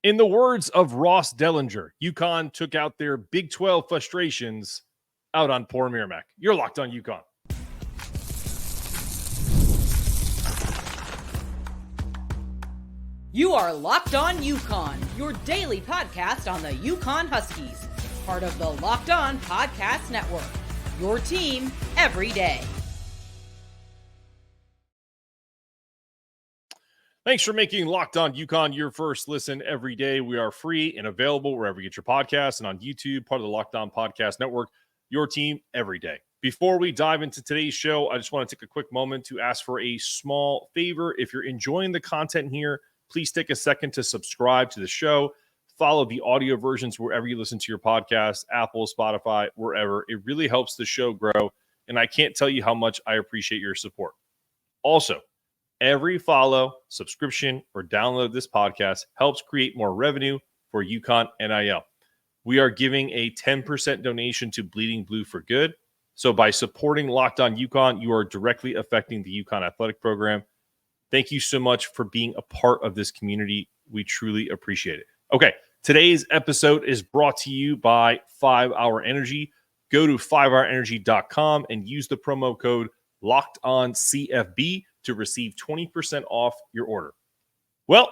In the words of Ross Dellinger, UConn took out their Big 12 frustrations out on poor Merrimack. You're locked on UConn. You are Locked On UConn, your daily podcast on the UConn Huskies, part of the Locked On Podcast Network, your team every day. Thanks for making Locked On UConn your first listen every day. We are free and available wherever you get your podcasts and on YouTube, part of the Locked On Podcast Network, your team every day. Before we dive into today's show, I just want to take a quick moment to ask for a small favor. If you're enjoying the content here, please take a second to subscribe to the show. Follow the audio versions wherever you listen to your podcast, Apple, Spotify, wherever. It really helps the show grow, and I can't tell you how much I appreciate your support. Also, every follow, subscription, or download of this podcast helps create more revenue for UConn NIL. We are giving a 10% donation to Bleeding Blue for Good. So by supporting Locked On UConn, you are directly affecting the UConn athletic program. Thank you so much for being a part of this community. We truly appreciate it. Okay, today's episode is brought to you by 5 Hour Energy. Go to 5hourenergy.com and use the promo code LOCKEDONCFB to receive 20% off your order. Well,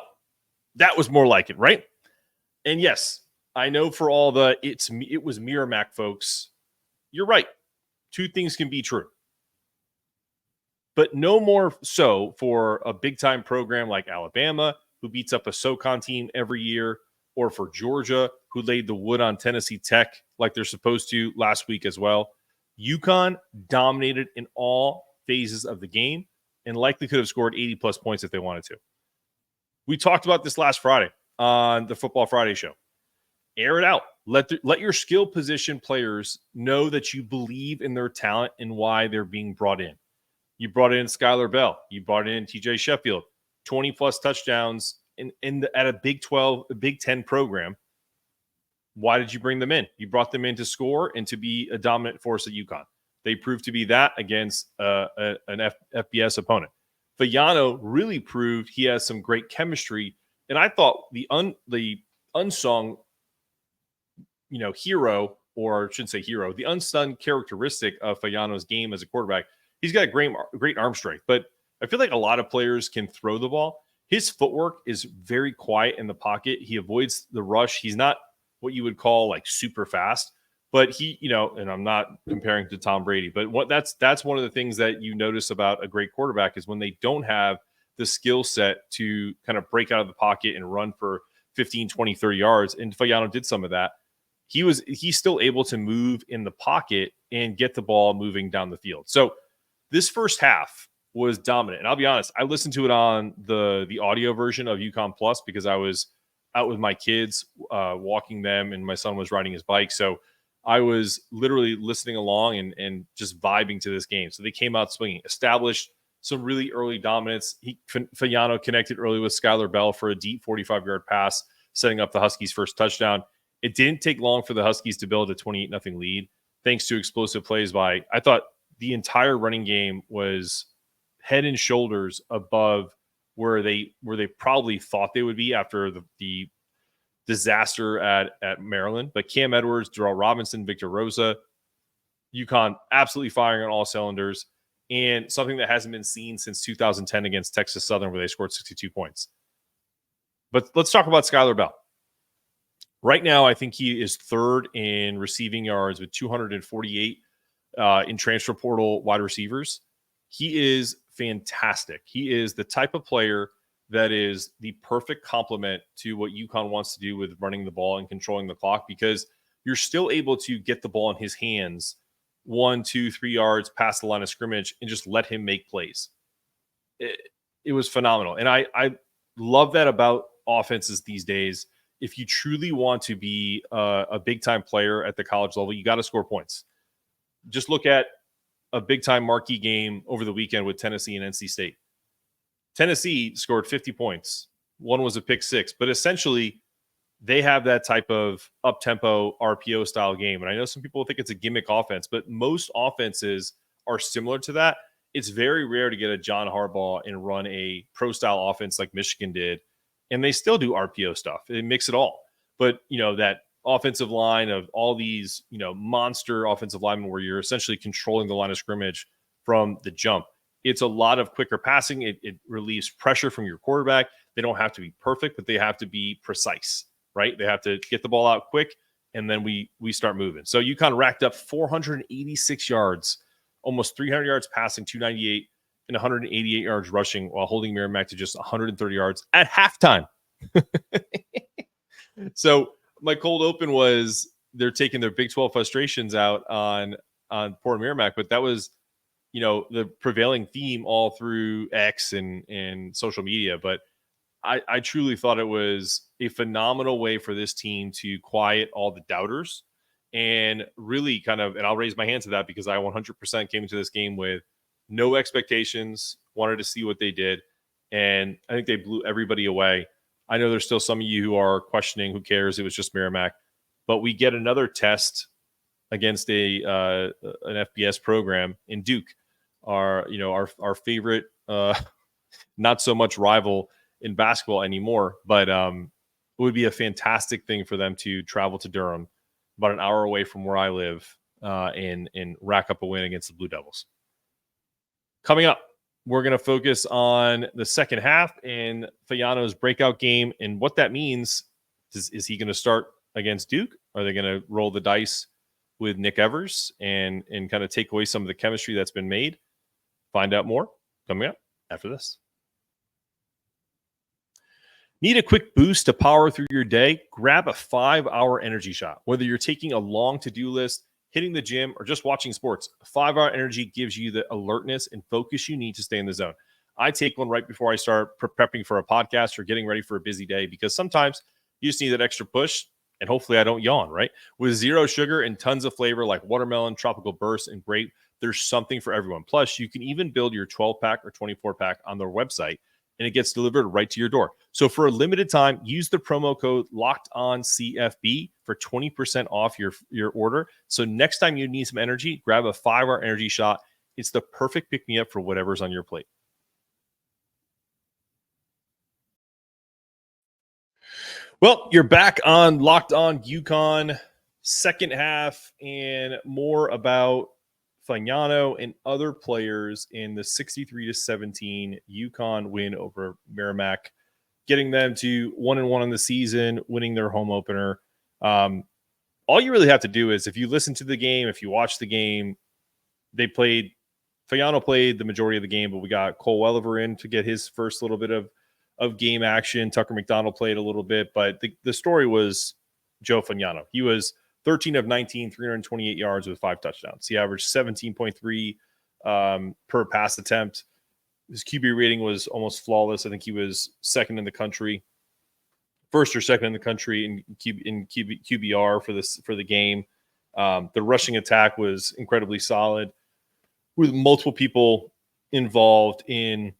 that was more like it, right? And yes, I know for all the it was Miramak folks, you're right. Two things can be true. But no more so for a big-time program like Alabama, who beats up a SoCon team every year, or for Georgia, who laid the wood on Tennessee Tech like they're supposed to last week as well. UConn dominated in all phases of the game and likely could have scored 80-plus points if they wanted to. We talked about this last Friday on the Football Friday show. Air it out. Let your skill position players know that you believe in their talent and why they're being brought in. You brought in Skyler Bell. You brought in TJ Sheffield. 20-plus touchdowns at a Big 12, a Big 10 program. Why did you bring them in? You brought them in to score and to be a dominant force at UConn. They proved to be that against an FBS opponent. Fagnano really proved he has some great chemistry. And I thought the unsung, hero, or I shouldn't say hero, the unsung characteristic of Fagnano's game as a quarterback, he's got a great arm strength. But I feel like a lot of players can throw the ball. His footwork is very quiet in the pocket. He avoids the rush. He's not what you would call like super fast. But he, and I'm not comparing to Tom Brady, but that's one of the things that you notice about a great quarterback is when they don't have the skill set to kind of break out of the pocket and run for 15, 20, 30 yards. And Fagnano did some of that. He's still able to move in the pocket and get the ball moving down the field. So this first half was dominant. And I'll be honest, I listened to it on the audio version of UConn Plus because I was out with my kids, walking them, and my son was riding his bike. So I was literally listening along and just vibing to this game. So they came out swinging, established some really early dominance. Fagnano connected early with Skyler Bell for a deep 45-yard pass, setting up the Huskies' first touchdown. It didn't take long for the Huskies to build a 28-0 lead, thanks to explosive plays by, I thought the entire running game was head and shoulders above where they probably thought they would be after the disaster at Maryland. But Cam Edwards, Darrell Robinson, Victor Rosa, UConn absolutely firing on all cylinders, and something that hasn't been seen since 2010 against Texas Southern, where they scored 62 points. But let's talk about Skyler Bell. Right now, I think he is third in receiving yards with 248 in transfer portal wide receivers. He is fantastic. He is the type of player that is the perfect complement to what UConn wants to do with running the ball and controlling the clock, because you're still able to get the ball in his hands 1, 2, 3 yards past the line of scrimmage and just let him make plays. It was phenomenal. And I love that about offenses these days. If you truly want to be a big-time player at the college level, you got to score points. Just look at a big-time marquee game over the weekend with Tennessee and NC State. Tennessee scored 50 points. One was a pick six, but essentially they have that type of up-tempo RPO style game. And I know some people think it's a gimmick offense, but most offenses are similar to that. It's very rare to get a John Harbaugh and run a pro-style offense like Michigan did and they still do RPO stuff. They mix it all. But, that offensive line of all these, monster offensive linemen where you're essentially controlling the line of scrimmage from the jump. It's a lot of quicker passing. It relieves pressure from your quarterback. They don't have to be perfect, but they have to be precise, right? They have to get the ball out quick, and then we start moving. So UConn racked up 486 yards, almost 300 yards passing, 298, and 188 yards rushing while holding Merrimack to just 130 yards at halftime. So my cold open was they're taking their Big 12 frustrations out on poor Miramak, but that was, the prevailing theme all through X and social media. But I truly thought it was a phenomenal way for this team to quiet all the doubters and really and I'll raise my hand to that because I 100% came into this game with no expectations, wanted to see what they did. And I think they blew everybody away. I know there's still some of you who are questioning, who cares? It was just Merrimack. But we get another test against an FBS program in Duke, our favorite, not so much rival in basketball anymore. But it would be a fantastic thing for them to travel to Durham, about an hour away from where I live, and rack up a win against the Blue Devils. Coming up, we're going to focus on the second half and Fagnano's breakout game and what that means. Is he going to start against Duke? Are they going to roll the dice with Nick Evers and kind of take away some of the chemistry that's been made? Find out more coming up after this. Need a quick boost to power through your day? Grab a 5-hour energy shot. Whether you're taking a long to-do list, hitting the gym, or just watching sports, 5-hour energy gives you the alertness and focus you need to stay in the zone. I take one right before I start prepping for a podcast or getting ready for a busy day because sometimes you just need that extra push, and hopefully I don't yawn, right? With zero sugar and tons of flavor like watermelon, tropical burst, and grape, there's something for everyone. Plus, you can even build your 12-pack or 24-pack on their website, and it gets delivered right to your door. So for a limited time, use the promo code LOCKEDONCFB for 20% off your order. So next time you need some energy, grab a 5-hour energy shot. It's the perfect pick-me-up for whatever's on your plate. Well, you're back on Locked On UConn, second half, and more about Fagnano and other players in the 63-17 UConn win over Merrimack, getting them to 1-1 in the season, winning their home opener. All you really have to do is, if you listen to the game, if you watch the game, Fagnano played the majority of the game, but we got Cole Welliver in to get his first little bit of game action. Tucker McDonald played a little bit, but the story was Joe Fagnano. He was 13 of 19, 328 yards with 5 touchdowns. He averaged 17.3 per pass attempt. His QB rating was almost flawless. I think he was second in the country, first or second in the country in QBR for the game. The rushing attack was incredibly solid with multiple people involved in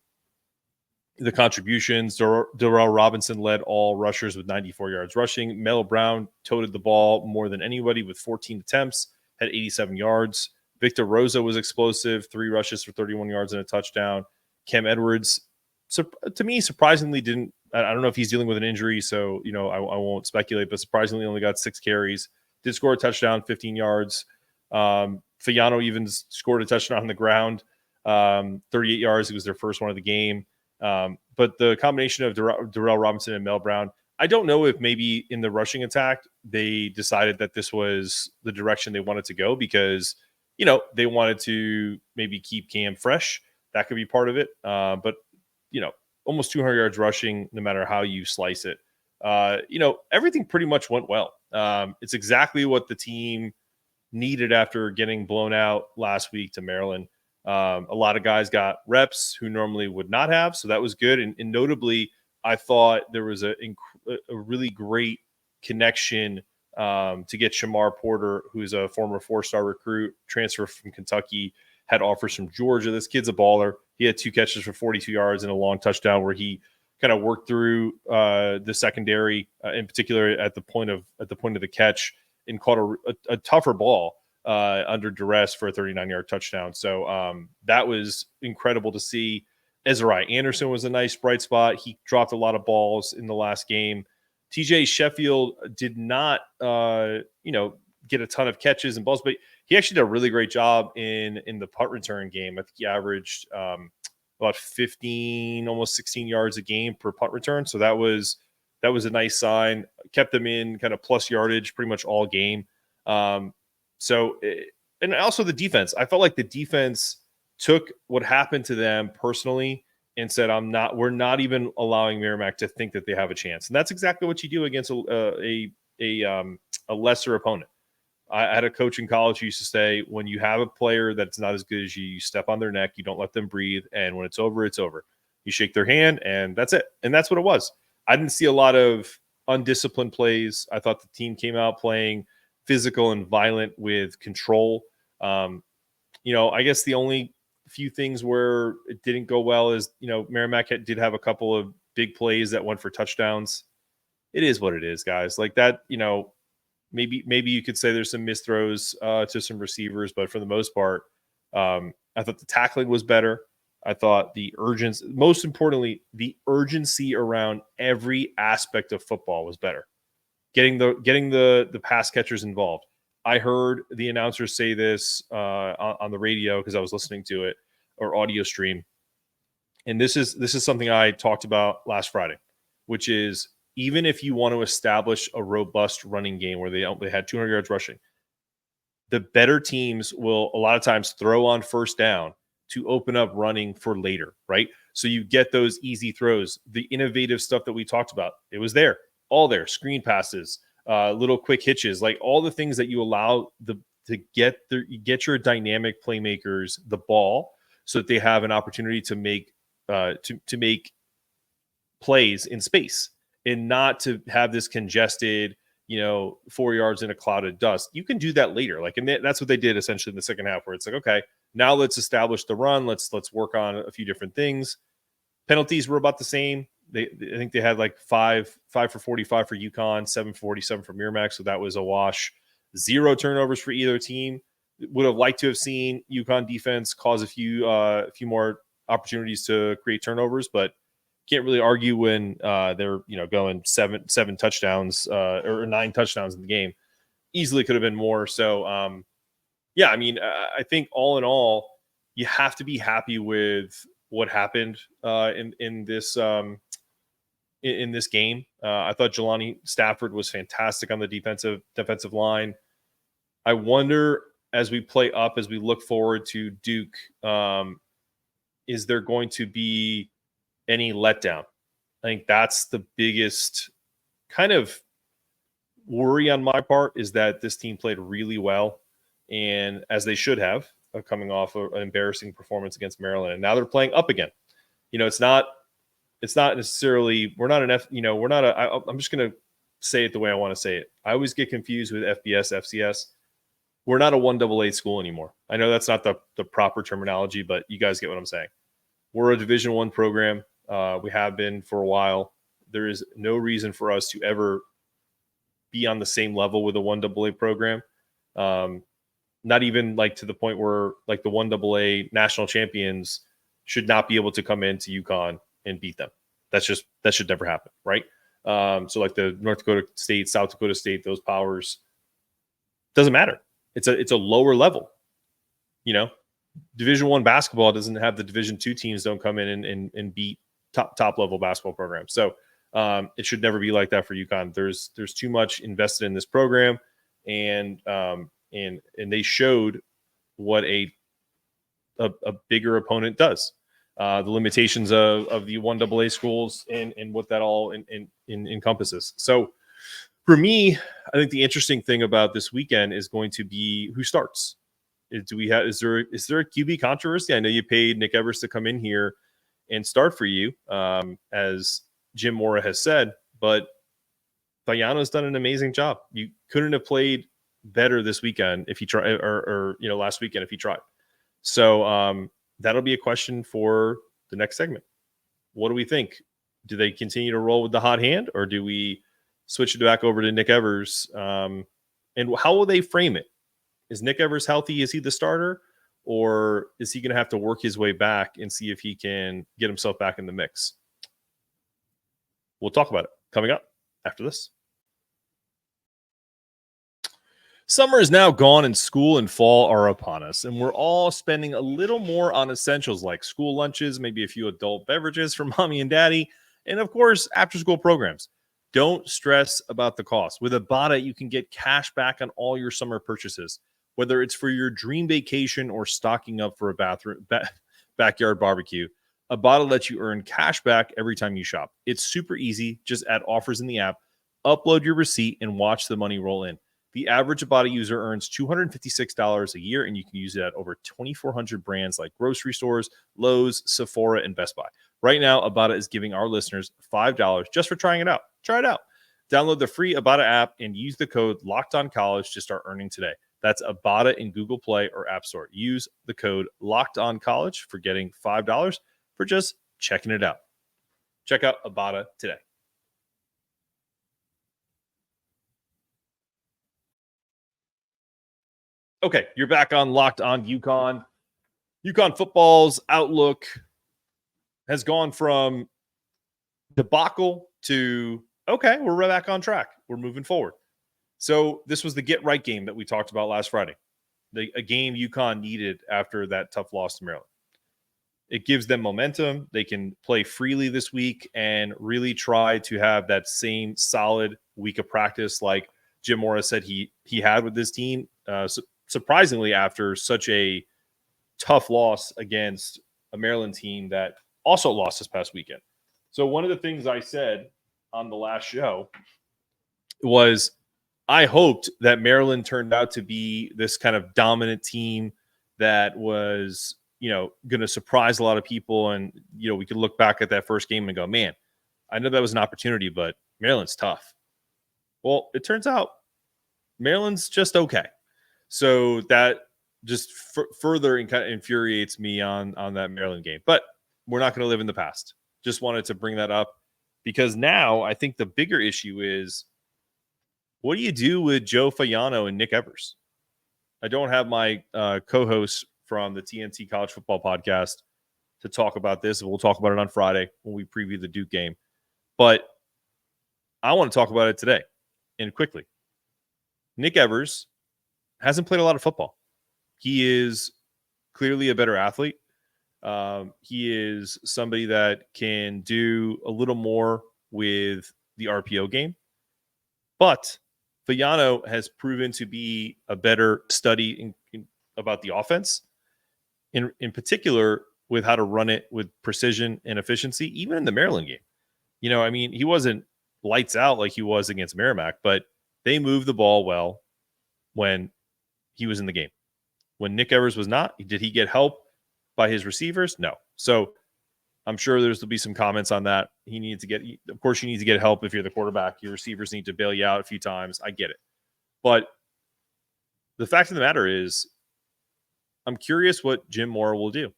the contributions. Darrell Robinson led all rushers with 94 yards rushing. Melo Brown toted the ball more than anybody with 14 attempts, had 87 yards. Victor Rosa was explosive, 3 rushes for 31 yards and a touchdown. Cam Edwards, to me, surprisingly didn't. I don't know if he's dealing with an injury, so I won't speculate, but surprisingly only got 6 carries. Did score a touchdown, 15 yards. Fagnano even scored a touchdown on the ground, 38 yards. It was their first one of the game. But the combination of Darrell Robinson and Mel Brown, I don't know if maybe in the rushing attack they decided that this was the direction they wanted to go because, they wanted to maybe keep Cam fresh. That could be part of it. But, almost 200 yards rushing, no matter how you slice it. Everything pretty much went well. It's exactly what the team needed after getting blown out last week to Maryland. A lot of guys got reps who normally would not have, so that was good. And notably, I thought there was a really great connection to get Shamar Porter, who's a former 4-star recruit, transfer from Kentucky, had offers from Georgia. This kid's a baller. He had 2 catches for 42 yards and a long touchdown where he kind of worked through the secondary, in particular at the point of the catch, and caught a tougher ball under duress for a 39-yard touchdown. So that was incredible to see. Ezra Anderson was a nice bright spot. He dropped a lot of balls in the last game. TJ Sheffield did not, get a ton of catches and balls, but he actually did a really great job in the punt return game. I think he averaged about 15, almost 16 yards a game per punt return. So that was a nice sign. Kept them in kind of plus yardage pretty much all game. And also the defense. I felt like the defense took what happened to them personally and said, we're not even allowing Merrimack to think that they have a chance. And that's exactly what you do against a lesser opponent. I had a coach in college who used to say, when you have a player that's not as good as you, you step on their neck, you don't let them breathe. And when it's over, it's over. You shake their hand and that's it. And that's what it was. I didn't see a lot of undisciplined plays. I thought the team came out playing physical and violent with control. I guess the only few things where it didn't go well is, Merrimack did have a couple of big plays that went for touchdowns. It is what it is, guys. Like that, maybe you could say there's some missed throws to some receivers, but for the most part, I thought the tackling was better. I thought most importantly, the urgency around every aspect of football was better. Getting the pass catchers involved. I heard the announcers say this on the radio because I was listening to it, or audio stream. And this is something I talked about last Friday, which is, even if you want to establish a robust running game where they had 200 yards rushing, the better teams will a lot of times throw on first down to open up running for later, right? So you get those easy throws, the innovative stuff that we talked about. It was there, all there, screen passes, little quick hitches, like all the things that you allow to get your dynamic playmakers the ball so that they have an opportunity to make plays in space. And not to have this congested, 4 yards in a cloud of dust. You can do that later. And that's what they did essentially in the second half, where it's like, okay, now let's establish the run. Let's work on a few different things. Penalties were about the same. I think they had like 5 for 45 for UConn, 7 for 47 for Miramak. So that was a wash. 0 turnovers for either team. Would have liked to have seen UConn defense cause a few more opportunities to create turnovers, but can't really argue when they're going seven touchdowns or 9 touchdowns in the game. Easily could have been more. So I think all in all, you have to be happy with what happened in this game. I thought Jelani Stafford was fantastic on the defensive line. I wonder, as we play up, as we look forward to Duke, is there going to be any letdown? I think that's the biggest kind of worry on my part, is that this team played really well, and as they should have, coming off an embarrassing performance against Maryland, and now they're playing up again. It's not necessarily, we're not I'm just going to say it the way I want to say it. I always get confused with FBS, FCS. We're not a 1AA school anymore. I know that's not the proper terminology, but you guys get what I'm saying. We're a Division I program. We have been for a while. There is no reason for us to ever be on the same level with a 1AA program. Not even to the point where the 1AA national champions should not be able to come into UConn and beat them. That should never happen, right? So the North Dakota State, South Dakota State, those powers, doesn't matter. It's a lower level. Division I basketball doesn't have the Division II teams don't come in and beat top level basketball programs. So it should never be like that for UConn. There's too much invested in this program, and they showed what a bigger opponent does. The limitations of the 1AA schools and what that all encompasses. So for me, I think the interesting thing about this weekend is going to be who starts. Is there a QB controversy? I know you paid Nick Evers to come in here and start for you, as Jim Mora has said, but Fagnano's done an amazing job. You couldn't have played better this weekend if you tried, or last weekend if you tried. So that'll be a question for the next segment. What do we think? Do they continue to roll with the hot hand, or do we switch it back over to Nick Evers? And how will they frame it? Is Nick Evers healthy? Is he the starter? or is he going to have to work his way back and see if he can get himself back in the mix? We'll talk about it coming up after this. Summer is now gone and school and fall are upon us, and we're all spending a little more on essentials like school lunches, maybe a few adult beverages for mommy and daddy, and of course, after-school programs. Don't stress about the cost. With Ibotta, you can get cash back on all your summer purchases, whether it's for your dream vacation or stocking up for a backyard barbecue. Ibotta lets you earn cash back every time you shop. It's super easy. Just add offers in the app, upload your receipt, and watch the money roll in. The average Ibotta user earns $256 a year, and you can use it at over 2,400 brands like grocery stores, Lowe's, Sephora, and Best Buy. Right now, Ibotta is giving our listeners $5 just for trying it out. Try it out. Download the free Ibotta app and use the code LOCKEDONCollege to start earning today. That's Ibotta in Google Play or App Store. Use the code LOCKEDONCollege for getting $5 for just checking it out. Check out Ibotta today. Okay, you're back on Locked On UConn. UConn football's outlook has gone from debacle to, okay, we're right back on track. We're moving forward. So this was the get-right game that we talked about last Friday, a game UConn needed after that tough loss to Maryland. It gives them momentum. They can play freely this week and really try to have that same solid week of practice like Jim Mora said he had with this team. Surprisingly, after such a tough loss against a Maryland team that also lost this past weekend. So one of the things I said on the last show was I hoped that Maryland turned out to be this kind of dominant team that was, going to surprise a lot of people. And, we could look back at that first game and go, man, I know that was an opportunity, but Maryland's tough. Well, it turns out Maryland's just okay. So that just further kind of infuriates me on that Maryland game. But we're not going to live in the past. Just wanted to bring that up because now I think the bigger issue is, what do you do with Joe Fagnano and Nick Evers? I don't have my co-hosts from the TNT College Football Podcast to talk about this. We'll talk about it on Friday when we preview the Duke game. But I want to talk about it today and quickly. Nick Evers hasn't played a lot of football. He is clearly a better athlete. He is somebody that can do a little more with the RPO game. But Fagnano has proven to be a better study about the offense, in particular with how to run it with precision and efficiency, even in the Maryland game. He wasn't lights out like he was against Merrimack, but they moved the ball well when he was in the game. When Nick Evers was not, did he get help by his receivers? No. So I'm sure there'll be some comments on that. Of course, you need to get help if you're the quarterback. Your receivers need to bail you out a few times. I get it. But the fact of the matter is, I'm curious what Jim Mora will do.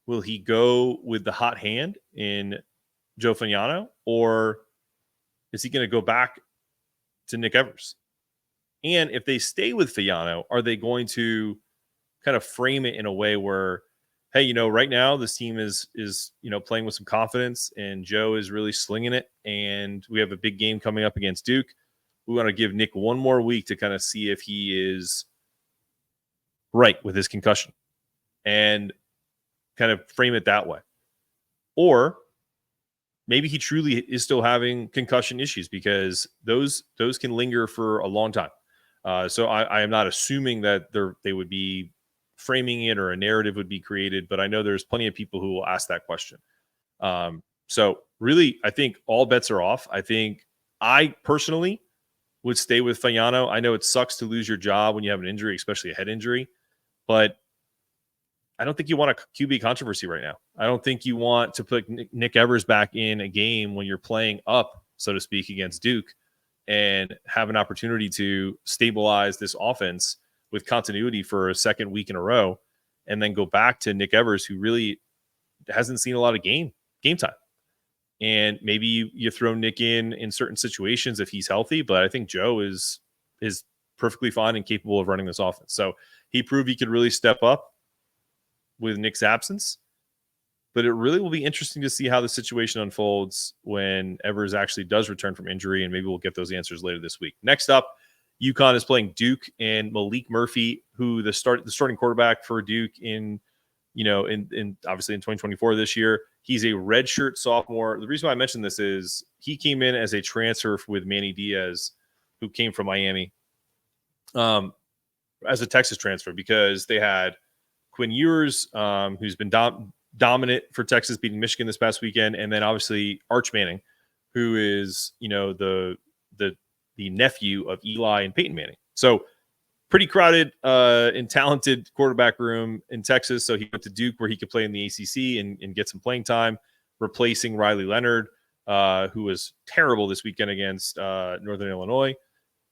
Will he go with the hot hand in Joe Fagnano, or is he going to go back to Nick Evers? And if they stay with Fagnano, are they going to kind of frame it in a way where, hey, right now this team is playing with some confidence and Joe is really slinging it, and we have a big game coming up against Duke. We want to give Nick one more week to kind of see if he is right with his concussion and kind of frame it that way. Or maybe he truly is still having concussion issues, because those can linger for a long time. So I am not assuming that they would be framing it or a narrative would be created, but I know there's plenty of people who will ask that question. So really, I think all bets are off. I think I personally would stay with Fagnano. I know it sucks to lose your job when you have an injury, especially a head injury, but I don't think you want a QB controversy right now. I don't think you want to put Nick Evers back in a game when you're playing up, so to speak, against Duke and have an opportunity to stabilize this offense with continuity for a second week in a row, and then go back to Nick Evers, who really hasn't seen a lot of game time. And maybe you throw Nick in certain situations if he's healthy, but I think Joe is perfectly fine and capable of running this offense. So he proved he could really step up. with Nick's absence. But it really will be interesting to see how the situation unfolds when Evers actually does return from injury, and maybe we'll get those answers later this week. Next up, UConn is playing Duke, and Malik Murphy, who the starting quarterback for Duke in obviously in 2024 this year. He's a redshirt sophomore. The reason why I mentioned this is he came in as a transfer with Manny Diaz, who came from Miami, as a Texas transfer, because they had Quinn Ewers, who's been dominant for Texas, beating Michigan this past weekend, and then obviously Arch Manning, who is the nephew of Eli and Peyton Manning. So pretty crowded and talented quarterback room in Texas. So he went to Duke, where he could play in the ACC and get some playing time, replacing Riley Leonard, who was terrible this weekend against Northern Illinois.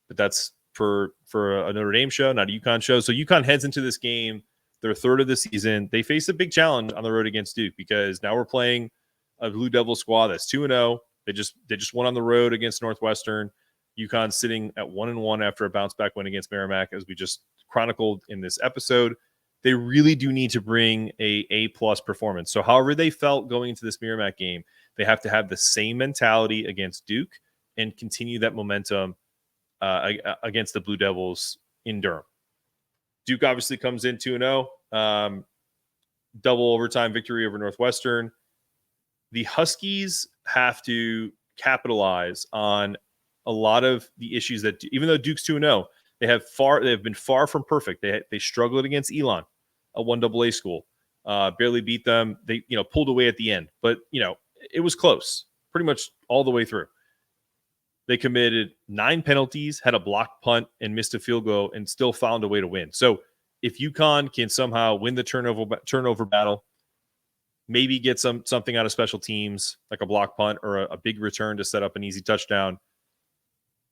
But that's for a Notre Dame show, not a UConn show. So UConn heads into this game, their third of the season. They face a big challenge on the road against Duke, because now we're playing a Blue Devil squad that's 2-0. They just won on the road against Northwestern. UConn sitting at 1-1 after a bounce back win against Merrimack, as we just chronicled in this episode. They really do need to bring a A+ performance. So however they felt going into this Merrimack game, they have to have the same mentality against Duke and continue that momentum against the Blue Devils in Durham. Duke obviously comes in 2-0, double overtime victory over Northwestern. The Huskies have to capitalize on a lot of the issues that, even though Duke's 2-0, they have been far from perfect. They struggled against Elon, a 1AA school, barely beat them. They pulled away at the end, but it was close pretty much all the way through. They committed 9 penalties, had a blocked punt, and missed a field goal, and still found a way to win. So if UConn can somehow win the turnover battle, maybe get something out of special teams, like a block punt or a big return to set up an easy touchdown,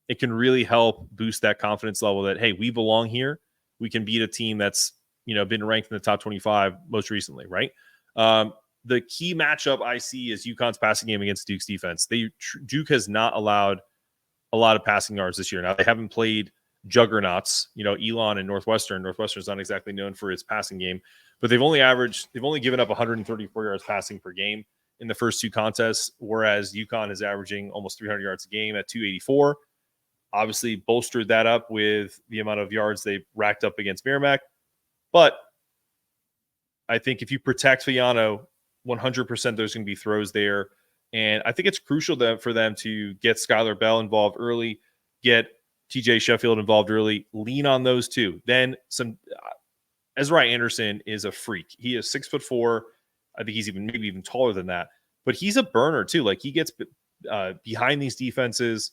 it can really help boost that confidence level that, hey, we belong here. We can beat a team that's been ranked in the top 25 most recently, right? The key matchup I see is UConn's passing game against Duke's defense. Duke has not allowed a lot of passing yards this year. Now, they haven't played juggernauts, Elon and Northwestern. Northwestern's not exactly known for its passing game, but they've only given up 134 yards passing per game in the first 2 contests, whereas UConn is averaging almost 300 yards a game at 284. Obviously bolstered that up with the amount of yards they racked up against Merrimack. But I think if you protect Fagnano, 100% there's going to be throws there. And I think it's crucial for them to get Skyler Bell involved early, get TJ Sheffield involved early, lean on those two. Then Ezra Anderson is a freak. He is 6'4". I think he's maybe even taller than that, but he's a burner too. Like, he gets behind these defenses.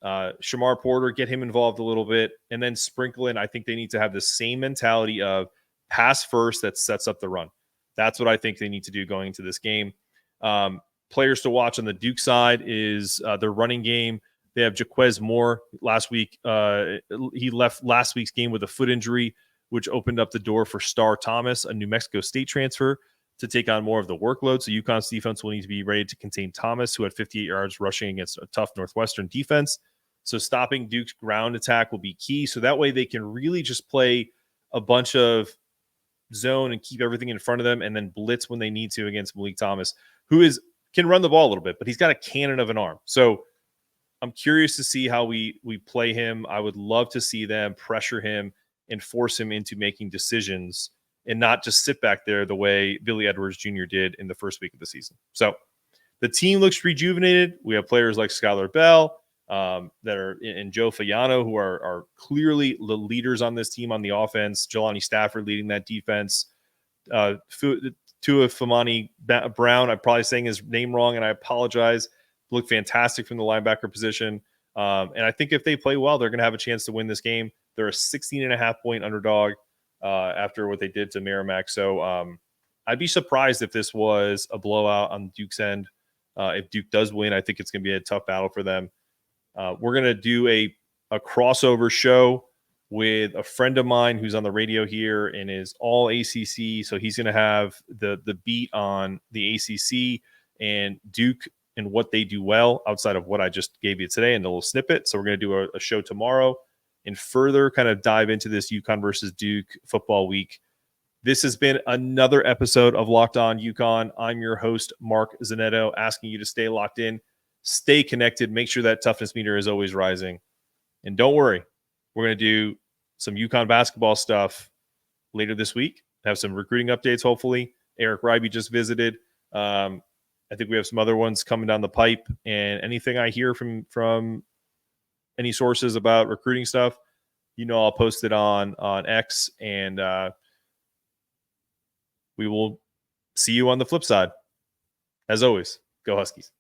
Shamar Porter, get him involved a little bit, and then sprinkle in. I think they need to have the same mentality of pass first that sets up the run. That's what I think they need to do going into this game. Players to watch on the Duke side is their running game. They have Jaquez Moore last week. He left last week's game with a foot injury, which opened up the door for Star Thomas, a New Mexico State transfer, to take on more of the workload. So UConn's defense will need to be ready to contain Thomas, who had 58 yards rushing against a tough Northwestern defense. So stopping Duke's ground attack will be key. So that way they can really just play a bunch of zone and keep everything in front of them, and then blitz when they need to against Malik Thomas, who can run the ball a little bit, but he's got a cannon of an arm. So I'm curious to see how we play him. I would love to see them pressure him and force him into making decisions and not just sit back there the way Billy Edwards Jr. did in the first week of the season. So the team looks rejuvenated. We have players like Skyler Bell that are in Joe Fagnano, who are clearly the leaders on this team on the offense. Jelani Stafford leading that defense. Tua Famani Brown, I'm probably saying his name wrong, and I apologize. Looked fantastic from the linebacker position. And I think if they play well, they're going to have a chance to win this game. They're a 16.5-point underdog after what they did to Merrimack. So I'd be surprised if this was a blowout on Duke's end. If Duke does win, I think it's going to be a tough battle for them. We're going to do a crossover show with a friend of mine who's on the radio here and is all ACC. So he's going to have the beat on the ACC and Duke and what they do well outside of what I just gave you today and a little snippet. So we're going to do a show tomorrow and further kind of dive into this UConn versus Duke football week. This has been another episode of Locked On UConn. I'm your host, Mark Zanetto, asking you to stay locked in, stay connected, make sure that toughness meter is always rising. And don't worry, we're going to do some UConn basketball stuff later this week, have some recruiting updates, hopefully. Eric Ryby just visited. I think we have some other ones coming down the pipe, and anything I hear from any sources about recruiting stuff, I'll post it on X, and we will see you on the flip side. As always, go Huskies.